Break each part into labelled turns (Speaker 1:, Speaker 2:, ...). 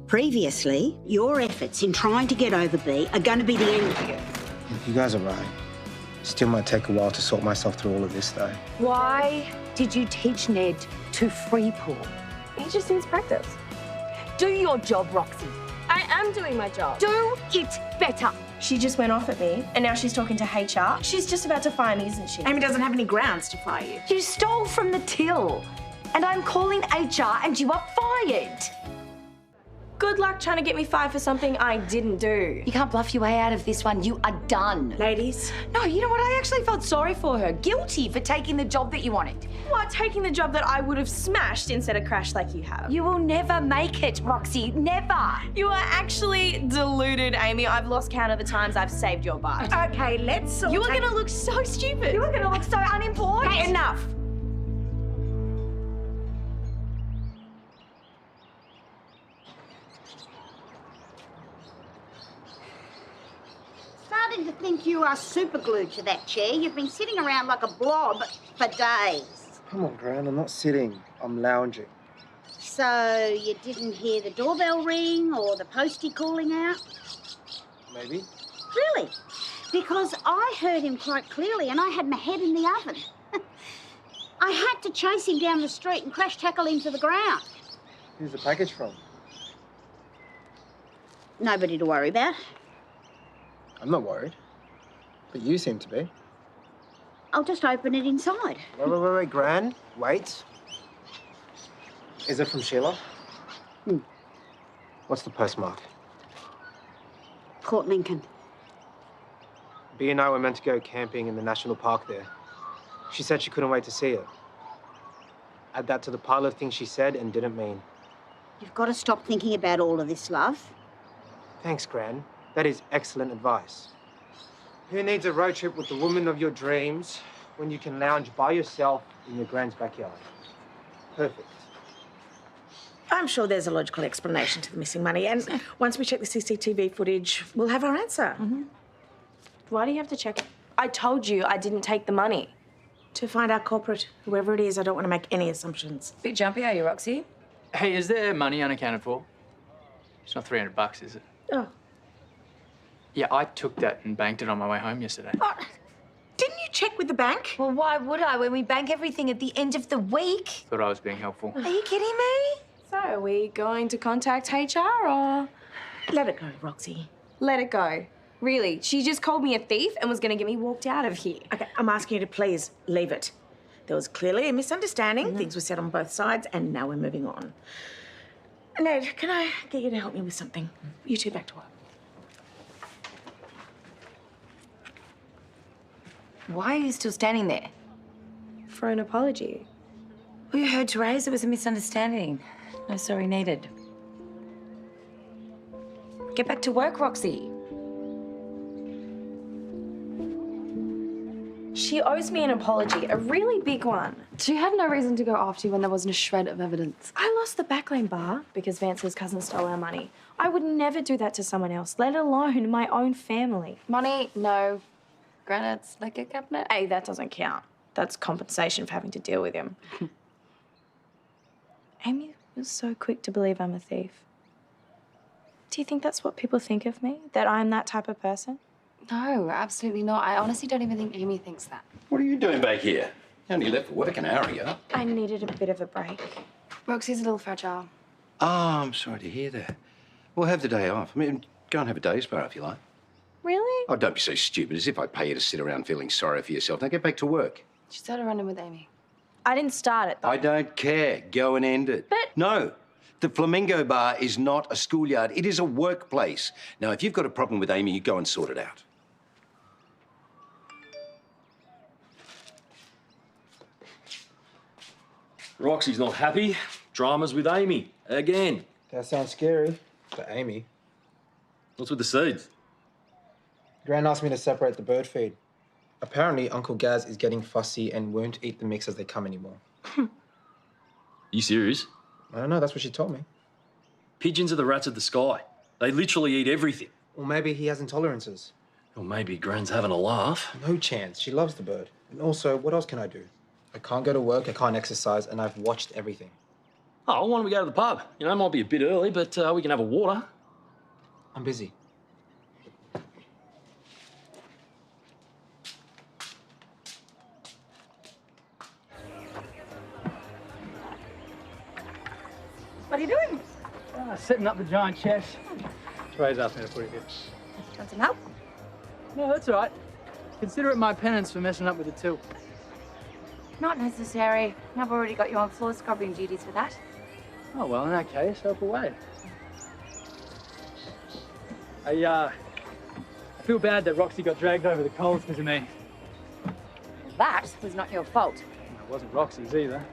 Speaker 1: Previously, your efforts in trying to get over B are going to be the end of you.
Speaker 2: You guys are right. Still might take a while to sort myself through all of this, though.
Speaker 3: Why did you teach Ned to free pull?
Speaker 4: He just needs practice.
Speaker 3: Do your job, Roxy.
Speaker 4: I am doing my job.
Speaker 3: Do it better.
Speaker 4: She just went off at me, and now she's talking to HR. She's just about to fire me, isn't she?
Speaker 5: Amy doesn't have any grounds to fire you.
Speaker 3: You stole from the till, and I'm calling HR and you are fired.
Speaker 4: Good luck trying to get me fired for something I didn't do.
Speaker 3: You can't bluff your way out of this one. You are done.
Speaker 5: Ladies,
Speaker 3: No, you know what? I actually felt sorry for her. Guilty for taking the job that you wanted.
Speaker 4: What, taking the job that I would have smashed instead of crashed like you have?
Speaker 3: You will never make it, Roxy. Never.
Speaker 4: You are actually deluded, Amy. I've lost count of the times I've saved your butt.
Speaker 5: okay, let's
Speaker 4: You are gonna look so stupid.
Speaker 3: You are going to look so unemployed.
Speaker 5: Hey, enough.
Speaker 1: Starting to think you are super glued to that chair. You've been sitting around like a blob for days.
Speaker 2: Come on, Gran, I'm not sitting. I'm lounging.
Speaker 1: So you didn't hear the doorbell ring or the postie calling out?
Speaker 2: Maybe.
Speaker 1: Really? Because I heard him quite clearly and I had my head in the oven. I had to chase him down the street and crash tackle him to the ground.
Speaker 2: Who's the package from?
Speaker 1: Nobody to worry about.
Speaker 2: I'm not worried. But you seem to be.
Speaker 1: I'll just open it inside.
Speaker 2: Wait, Gran. Wait. Is it from Sheila? What's the postmark?
Speaker 1: Port Lincoln.
Speaker 2: B and I were meant to go camping in the national park there. She said she couldn't wait to see it. Add that to the pile of things she said and didn't mean.
Speaker 1: You've got to stop thinking about all of this, love.
Speaker 2: Thanks, Gran. That is excellent advice. Who needs a road trip with the woman of your dreams when you can lounge by yourself in your Gran's backyard? Perfect.
Speaker 5: I'm sure there's a logical explanation to the missing money, and once we check the CCTV footage, we'll have our answer.
Speaker 4: Why do you have to check it? I told you I didn't take the money.
Speaker 5: To find our culprit, whoever it is, I don't want to make any assumptions.
Speaker 3: Bit jumpy, are you, Roxy?
Speaker 6: Hey, is there money unaccounted for? It's not $300, is it?
Speaker 5: Oh.
Speaker 6: Yeah, I took that and banked it on my way home yesterday.
Speaker 5: Oh, didn't you check with the bank?
Speaker 3: Well, why would I when we bank everything at the end of the week?
Speaker 6: Thought I was being helpful.
Speaker 3: Are you kidding me?
Speaker 4: So, are we going to contact HR or
Speaker 5: Let it go, Roxy.
Speaker 4: let it go? Really? She just called me a thief and was going to get me walked out of here.
Speaker 5: Okay, I'm asking you to please leave it. There was clearly a misunderstanding. Things were said on both sides, and now we're moving on. Ned, can I get you to help me with something? You two back to work.
Speaker 3: Why are you still standing there?
Speaker 4: For an apology.
Speaker 3: Well, you heard Therese. It was a misunderstanding. No sorry needed. Get back to work, Roxy.
Speaker 4: She owes me an apology, a really big one.
Speaker 7: She had no reason to go after you when there wasn't a shred of evidence.
Speaker 4: I lost the backlane bar because Vance's cousin stole our money. I would never do that to someone else, let alone my own family.
Speaker 7: Money? No. Granite's like a cabinet?
Speaker 4: Hey, that doesn't count. That's compensation for having to deal with him. Amy was so quick to believe I'm a thief. Do you think that's what people think of me? That I'm that type of person?
Speaker 7: No, absolutely not. I honestly don't even think Amy thinks that.
Speaker 8: What are you doing back here? You only left for work an hour ago.
Speaker 4: I needed a bit of a break.
Speaker 7: Roxy's a little fragile.
Speaker 8: Oh, I'm sorry to hear that. Well, have the day off. I mean, go and have a day spa if you like.
Speaker 4: Really?
Speaker 8: Oh, don't be so stupid, as if I'd pay you to sit around feeling sorry for yourself. Now get back to work.
Speaker 7: She started running with Amy.
Speaker 4: I didn't start it, though.
Speaker 8: I don't care. Go and end it.
Speaker 4: But-
Speaker 8: No. The Flamingo Bar is not a schoolyard. It is a workplace. Now, if you've got a problem with Amy, you go and sort it out.
Speaker 9: Roxy's not happy. Dramas with Amy. Again.
Speaker 2: That sounds scary. For Amy.
Speaker 9: What's with the seeds?
Speaker 2: Gran asked me to separate the bird feed. Apparently, Uncle Gaz is getting fussy and won't eat the mix as they come anymore.
Speaker 9: You serious?
Speaker 2: I don't know, that's what she told me.
Speaker 9: Pigeons are the rats of the sky. They literally eat everything.
Speaker 2: Or maybe he has intolerances.
Speaker 9: Or maybe Gran's having a laugh.
Speaker 2: No chance. She loves the bird. And also, what else can I do? I can't go to work, I can't exercise, and I've watched everything.
Speaker 9: Oh, why don't we go to the pub? You know, it might be a bit early, but we can have a water.
Speaker 2: I'm busy.
Speaker 3: What are you doing?
Speaker 6: Setting up the giant chest. Trey's asked me to put it here.
Speaker 3: Want some help?
Speaker 6: No, that's all right. Consider it my penance for messing up with the till.
Speaker 3: Not necessary. I've already got you on floor scrubbing duties for that.
Speaker 6: Oh, well, in that case, help away. I feel bad that Roxy got dragged over the coals because of me.
Speaker 3: That was not your fault.
Speaker 6: It wasn't Roxy's either.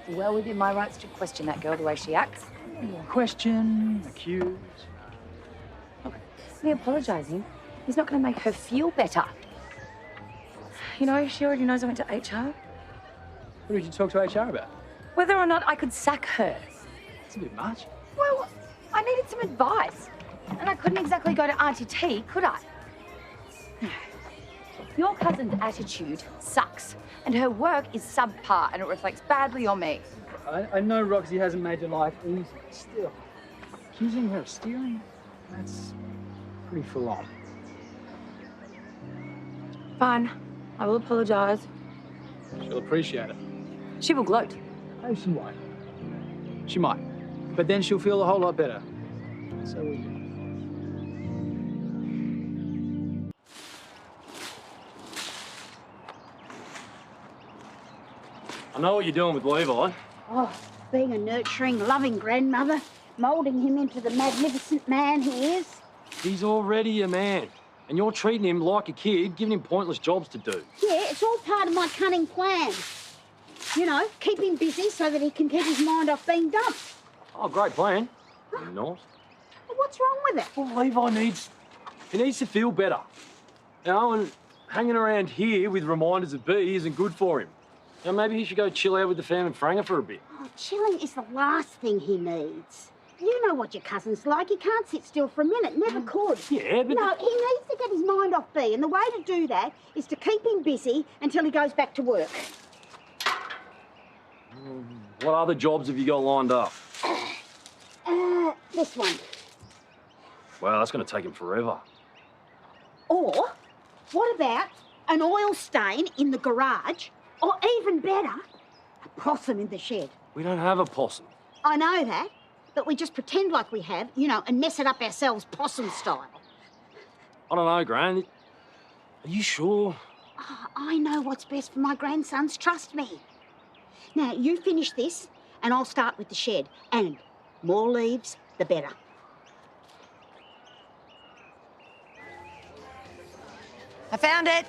Speaker 3: Well within my rights to question that girl the way she acts.
Speaker 6: Question, accuse.
Speaker 3: Me apologising is not going to make her feel better. You know, she already knows I went to HR.
Speaker 6: What did you talk to HR about?
Speaker 3: Whether or not I could sack her.
Speaker 6: It's a bit much.
Speaker 3: Well, I needed some advice. And I couldn't exactly go to Auntie T, could I? Your cousin's attitude sucks. And her work is subpar and it reflects badly on me.
Speaker 6: I know Roxy hasn't made your life easy, but still, accusing her of stealing, that's pretty full on.
Speaker 3: Fine. I will apologise.
Speaker 6: She'll appreciate it.
Speaker 3: She will gloat.
Speaker 6: Oh, she won't. She might. But then she'll feel a whole lot better. So will you.
Speaker 9: I know what you're doing with Levi.
Speaker 1: Oh, being a nurturing, loving grandmother, moulding him into the magnificent man he is.
Speaker 9: He's already a man. And you're treating him like a kid, giving him pointless jobs to do.
Speaker 1: Yeah, it's all part of my cunning plan. You know, keep him busy so that he can keep his mind off being dumped.
Speaker 9: Oh, great plan. Not.
Speaker 1: Well, what's wrong with it?
Speaker 9: Well, Levi needs to feel better. You know, and hanging around here with reminders of B isn't good for him. You know, maybe he should go chill out with the fam and Franger for a bit.
Speaker 1: Oh, chilling is the last thing he needs. You know what your cousin's like. He can't sit still for a minute. Never could.
Speaker 9: Yeah, but...
Speaker 1: No, he needs to get his mind off B, and the way to do that is to keep him busy until he goes back to work.
Speaker 9: What other jobs have you got lined up?
Speaker 1: This one.
Speaker 9: Well, that's going to take him forever.
Speaker 1: Or, what about an oil stain in the garage? Or even better, a possum in the shed.
Speaker 9: We don't have a possum.
Speaker 1: I know that, but we just pretend like we have, you know, and mess it up ourselves possum style.
Speaker 9: I don't know, Gran. Are you sure?
Speaker 1: Oh, I know what's best for my grandsons, trust me. Now, you finish this, and I'll start with the shed. And more leaves, the better.
Speaker 3: I found it.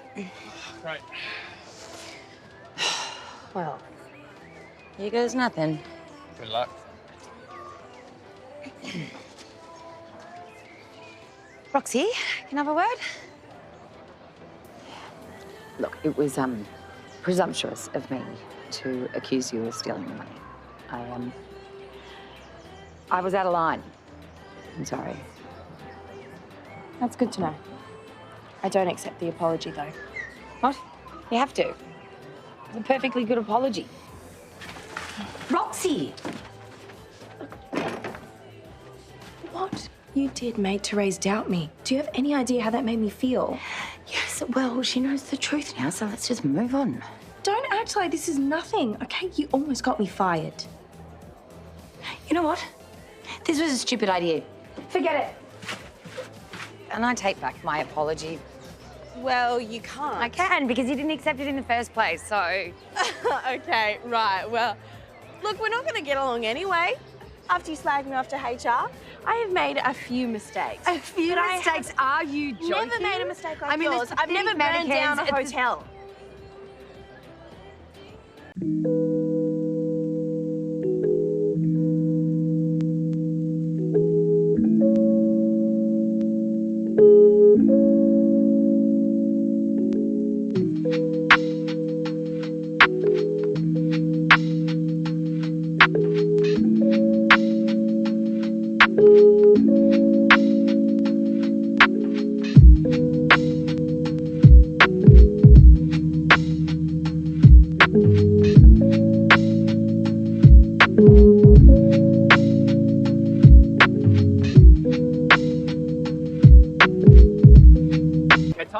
Speaker 6: Right.
Speaker 3: Well, here goes nothing.
Speaker 6: Good luck.
Speaker 3: Roxy, can I have a word? Look, it was presumptuous of me to accuse you of stealing the money. I was out of line. I'm sorry.
Speaker 4: That's good to know. I don't accept the apology, though.
Speaker 3: What? You have to. It's a perfectly good apology. Roxy!
Speaker 4: What you did made Therese doubt me. Do you have any idea how that made me feel?
Speaker 3: Yes, well, she knows the truth now, so let's just move on.
Speaker 4: Don't act like this is nothing, okay? You almost got me fired.
Speaker 3: You know what? This was a stupid idea. Forget it. And I take back my apology.
Speaker 10: Well, you can't.
Speaker 3: I can, because you didn't accept it in the first place, so...
Speaker 10: Okay, right, well, look, we're not going to get along anyway. After you slagged me off to HR, I have made a few mistakes.
Speaker 3: A few mistakes? Are you joking?
Speaker 10: Never made a mistake like
Speaker 3: I mean,
Speaker 10: yours. I've never burned down a hotel.
Speaker 11: Thank you.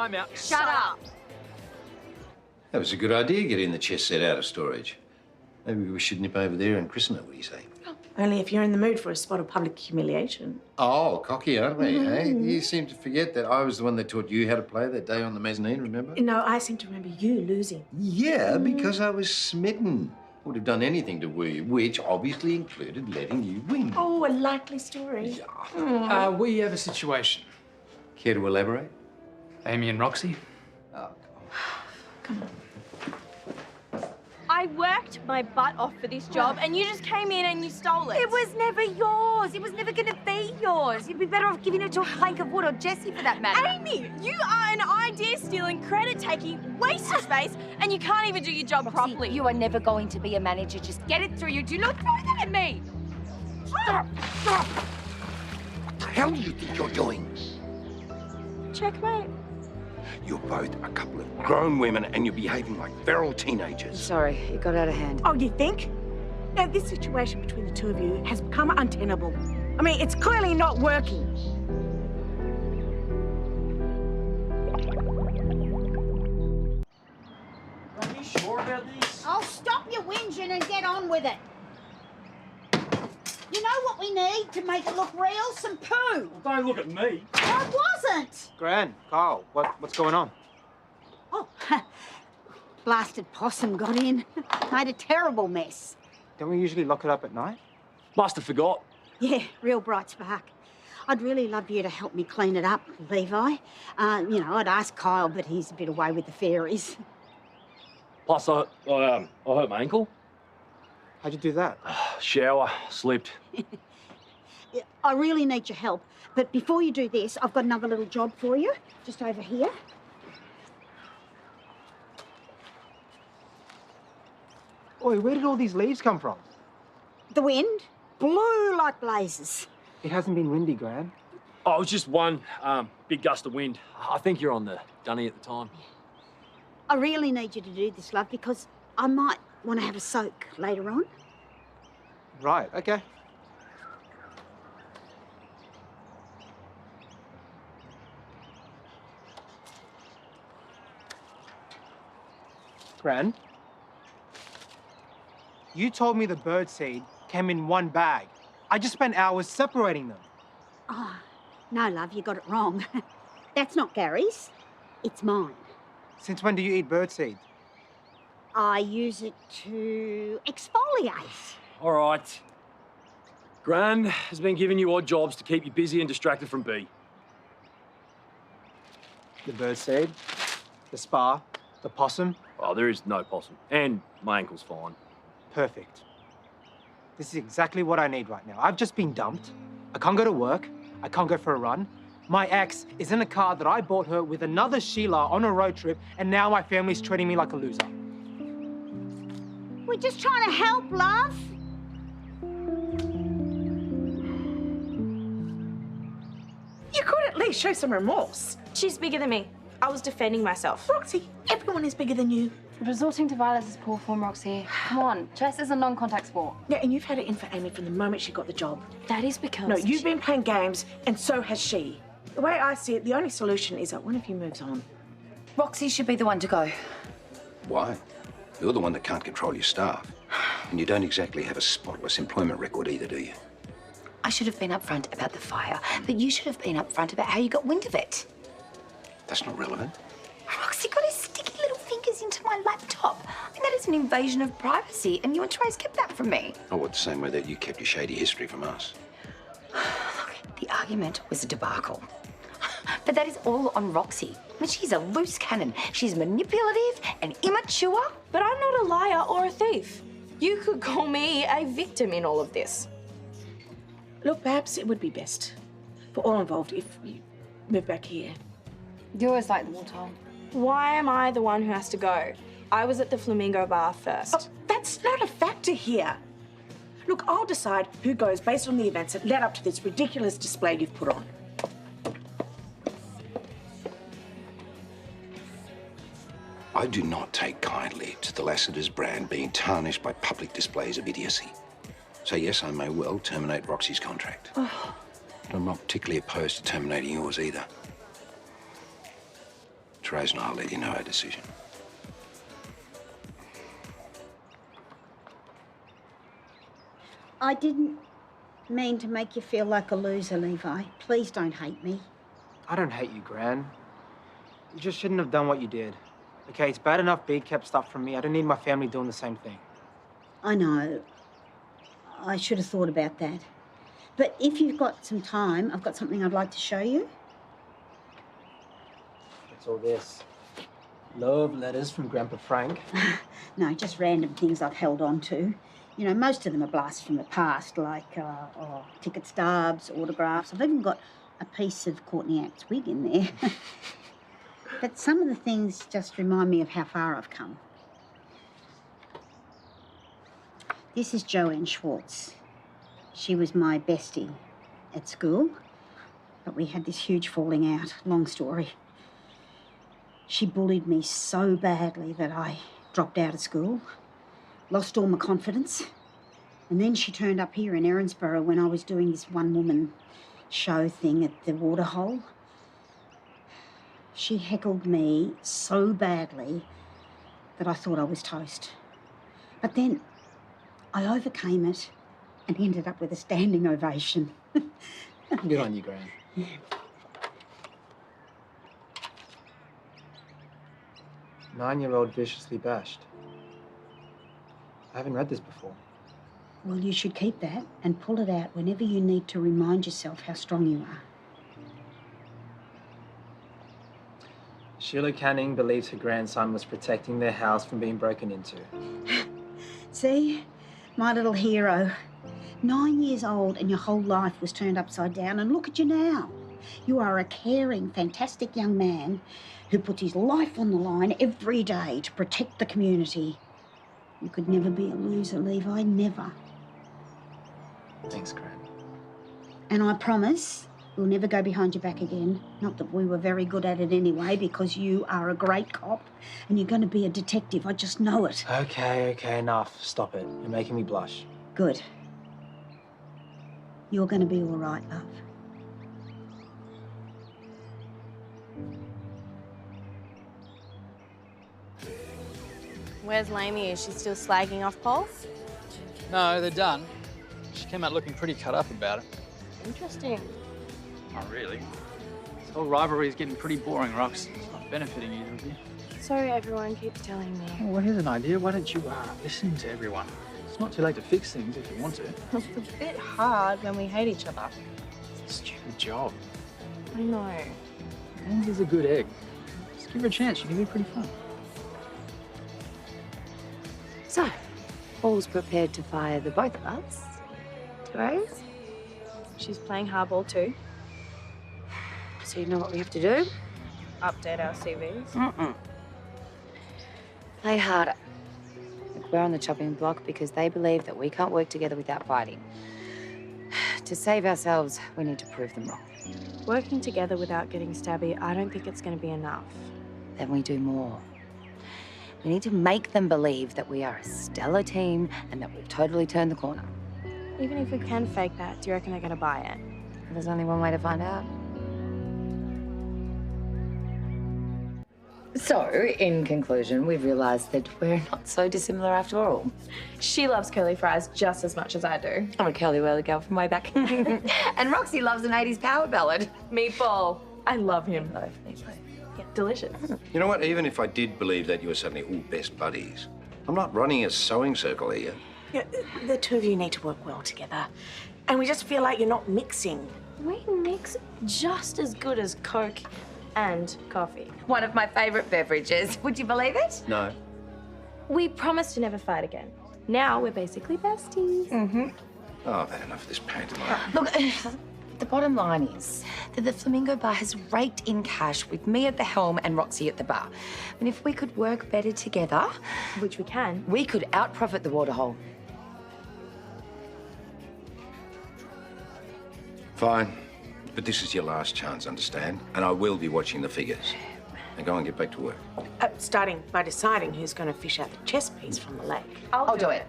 Speaker 9: time out.
Speaker 10: Shut up.
Speaker 8: That was a good idea, getting the chess set out of storage. Maybe we should nip over there and christen it, what do you say?
Speaker 5: Only if you're in the mood for a spot of public humiliation.
Speaker 8: Oh, cocky, aren't we, eh? You seem to forget that I was the one that taught you how to play that day on the mezzanine, remember?
Speaker 5: No, I seem to remember you losing.
Speaker 8: Yeah, because I was smitten. Would have done anything to woo you, which obviously included letting you win.
Speaker 5: Oh, a likely story.
Speaker 6: We have a situation.
Speaker 8: Care to elaborate?
Speaker 6: Amy and Roxy.
Speaker 8: Oh,
Speaker 5: Come on.
Speaker 10: I worked my butt off for this job and you just came in and you stole it.
Speaker 3: It was never yours. It was never going to be yours. You'd be better off giving it to a plank of wood or Jessie for that matter.
Speaker 10: Amy, you are an idea-stealing, credit-taking waste of space and you can't even do your job
Speaker 3: Roxy,
Speaker 10: properly.
Speaker 3: you are never going to be a manager. Just get it through you. Do not throw that at me.
Speaker 8: Stop! What the hell do you think you're doing?
Speaker 10: Checkmate.
Speaker 8: You're both a couple of grown women and you're behaving like feral teenagers.
Speaker 3: Sorry, it got out of hand.
Speaker 5: Oh, you think? Now, this situation between the two of you has become untenable. I mean, it's clearly not working.
Speaker 9: Are you sure about this?
Speaker 1: Oh, stop your whinging and get on with it. You know what we need to make it look real? Some poo.
Speaker 9: Don't look at me.
Speaker 1: I wasn't.
Speaker 2: Gran, Carl, what's going on?
Speaker 1: Oh, blasted possum got in. Made a terrible mess.
Speaker 2: Don't we usually lock it up at night?
Speaker 9: Must have forgot.
Speaker 1: Yeah, real bright spark. I'd really love you to help me clean it up, Levi. You know, I'd ask Kyle, but he's a bit away with the fairies.
Speaker 9: Plus, I hurt my ankle.
Speaker 2: How'd you do that?
Speaker 9: Shower, slipped.
Speaker 1: I really need your help. But before you do this, I've got another little job for you, just over here.
Speaker 2: Oi, where did all these leaves come from?
Speaker 1: The wind blew like blazes.
Speaker 2: It hasn't been windy, Gran.
Speaker 9: Oh, it was just one big gust of wind. I think you're on the dunny at the time.
Speaker 1: I really need you to do this, love, because I might want to have a soak later on.
Speaker 2: Right, okay. Gran, you told me the birdseed came in one bag. I just spent hours separating them.
Speaker 1: Oh, no, love, you got it wrong. That's not Gary's. It's mine.
Speaker 2: Since when do you eat birdseed?
Speaker 1: I use it to exfoliate.
Speaker 9: All right. Gran has been giving you odd jobs to keep you busy and distracted from B.
Speaker 2: The birdseed, the spa, the possum.
Speaker 9: Oh, there is no possum. And my ankle's fine.
Speaker 2: Perfect. This is exactly what I need right now. I've just been dumped. I can't go to work. I can't go for a run. My ex is in a car that I bought her with another Sheila on a road trip, and now my family's treating me like a loser.
Speaker 1: We're just trying to help, love.
Speaker 5: You could at least show some remorse.
Speaker 10: She's bigger than me. I was defending myself.
Speaker 5: Roxy, everyone is bigger than you.
Speaker 7: Resorting to violence is poor form, Roxy. Come on, chess is a non-contact sport.
Speaker 5: Yeah, and you've had it in for Amy from the moment she got the job.
Speaker 7: That is because...
Speaker 5: No, you've been playing games, and so has she. The way I see it, the only solution is that one of you moves on.
Speaker 3: Roxy should be the one to go.
Speaker 8: Why? You're the one that can't control your staff. And you don't exactly have a spotless employment record either, do you?
Speaker 3: I should have been upfront about the fire, but you should have been upfront about how you got wind of it.
Speaker 8: That's not relevant.
Speaker 3: Roxy got his sticky little fingers into my laptop. I mean, that is an invasion of privacy, and you and Trace kept that from me.
Speaker 8: Oh, well, the same way that you kept your shady history from us.
Speaker 3: Look, the argument was a debacle. But that is all on Roxy. I mean, she's a loose cannon. She's manipulative and immature.
Speaker 10: But I'm not a liar or a thief. You could call me a victim in all of this.
Speaker 5: Look, perhaps it would be best for all involved if you move back here.
Speaker 7: You always like the wartime.
Speaker 10: Why am I the one who has to go? I was at the Flamingo Bar first.
Speaker 5: Oh, that's not a factor here. Look, I'll decide who goes based on the events that led up to this ridiculous display you've put on.
Speaker 8: I do not take kindly to the Lassiter's brand being tarnished by public displays of idiocy. So yes, I may well terminate Roxy's contract. But I'm not particularly opposed to terminating yours either. Therese and I'll let you know our decision.
Speaker 1: I didn't mean to make you feel like a loser, Levi. Please don't hate me.
Speaker 2: I don't hate you, Gran. You just shouldn't have done what you did. Okay, it's bad enough Bea kept stuff from me. I don't need my family doing the same thing.
Speaker 1: I know. I should have thought about that. But if you've got some time, I've got something I'd like to show you.
Speaker 2: What's all this? Love letters from Grandpa Frank.
Speaker 1: No, just random things I've held on to. You know, most of them are blasts from the past, like ticket stubs, autographs. I've even got a piece of Courtney Act's wig in there. But some of the things just remind me of how far I've come. This is Joanne Schwartz. She was my bestie at school, but we had this huge falling out. Long story. She bullied me so badly that I dropped out of school, lost all my confidence, and then she turned up here in Erinsborough when I was doing this one-woman show thing at the Waterhole. She heckled me so badly that I thought I was toast. But then I overcame it and ended up with a standing ovation.
Speaker 2: Good on you, Gran.
Speaker 1: Yeah.
Speaker 2: 9-year-old viciously bashed. I haven't read this before.
Speaker 1: Well, you should keep that and pull it out whenever you need to remind yourself how strong you are.
Speaker 2: Sheila Canning believes her grandson was protecting their house from being broken into.
Speaker 1: See? My little hero. 9 years old and your whole life was turned upside down, and look at you now. You are a caring, fantastic young man who puts his life on the line every day to protect the community. You could never be a loser, Levi, never.
Speaker 2: Thanks, Gran.
Speaker 1: And I promise we'll never go behind your back again. Not that we were very good at it anyway, because you are a great cop and you're going to be a detective. I just know it.
Speaker 2: Okay, enough. Stop it. You're making me blush.
Speaker 1: Good. You're going to be all right, love.
Speaker 10: Where's Lainey? Is she still slagging off Paul?
Speaker 6: No, they're done. She came out looking pretty cut up about it.
Speaker 10: Interesting.
Speaker 6: Not really. This whole rivalry is getting pretty boring, Rox. It's not benefiting either of you.
Speaker 10: Sorry, everyone keeps telling me.
Speaker 6: Oh, well, here's an idea. Why don't you listen to everyone? It's not too late to fix things if you want to.
Speaker 10: It's a bit hard when we hate each other.
Speaker 6: It's a stupid job.
Speaker 10: I know.
Speaker 6: Lindsay's a good egg. Just give her a chance. She can be pretty fun.
Speaker 3: So, Paul's prepared to fire the both of us. Therese?
Speaker 4: She's playing hardball too.
Speaker 3: So you know what we have to do?
Speaker 4: Update our CVs.
Speaker 3: Play harder. We're on the chopping block because they believe that we can't work together without fighting. To save ourselves, we need to prove them wrong.
Speaker 4: Working together without getting stabby, I don't think it's going to be enough.
Speaker 3: Then we do more. We need to make them believe that we are a stellar team and that we've totally turned the corner.
Speaker 4: Even if we can fake that, do you reckon they're going to buy it?
Speaker 3: There's only one way to find out. So, in conclusion, we've realised that we're not so dissimilar after all.
Speaker 4: She loves curly fries just as much as I do.
Speaker 3: I'm a curly whirly girl from way back. And Roxy loves an 80s power ballad.
Speaker 4: Meatball. I love him. Yeah, delicious.
Speaker 8: You know what? Even if I did believe that you were suddenly all best buddies, I'm not running a sewing circle here.
Speaker 5: Yeah, the two of you need to work well together. And we just feel like you're not mixing.
Speaker 4: We mix just as good as Coke and coffee.
Speaker 3: One of my favourite beverages. Would you believe it?
Speaker 8: No.
Speaker 4: We promised to never fight again. Now we're basically besties.
Speaker 8: Oh, I've had enough of this pantomime.
Speaker 3: Look, the bottom line is that the Flamingo Bar has raked in cash with me at the helm and Roxy at the bar. And if we could work better together,
Speaker 4: Which we can.
Speaker 3: we could out-profit the Waterhole.
Speaker 8: Fine. But this is your last chance, understand? And I will be watching the figures. Now go and get back to work.
Speaker 5: Starting by deciding who's going to fish out the chess piece from the lake.
Speaker 3: I'll do it.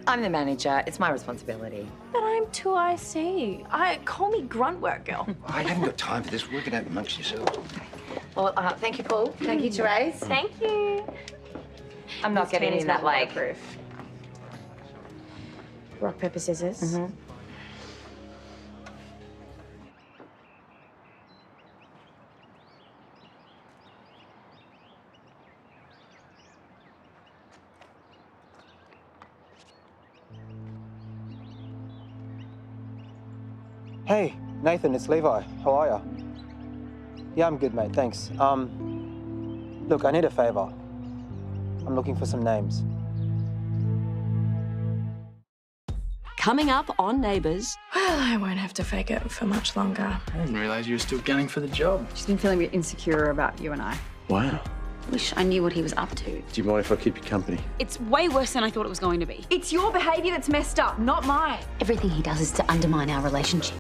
Speaker 3: I'm the manager. It's my responsibility.
Speaker 4: But I'm too IC. Call me grunt work girl.
Speaker 8: I haven't got time for this. Work it out amongst yourselves.
Speaker 3: Well, thank you, Paul. Thank you, Therese.
Speaker 10: Thank you.
Speaker 3: I'm not getting in that lake.
Speaker 5: Rock, paper, scissors.
Speaker 2: Hey, Nathan, it's Levi. How are ya? Yeah, I'm good, mate, thanks. Look, I need a favor. I'm looking for some names.
Speaker 11: Coming up on Neighbours.
Speaker 4: Well, I won't have to fake it for much longer.
Speaker 6: I didn't realise you were still gunning for the job.
Speaker 12: She's been feeling a bit insecure about you and I.
Speaker 6: Wow.
Speaker 12: Wish I knew what he was up to.
Speaker 13: Do you mind if I keep you company?
Speaker 12: It's way worse than I thought it was going to be. It's your behaviour that's messed up, not mine.
Speaker 11: Everything he does is to undermine our relationship.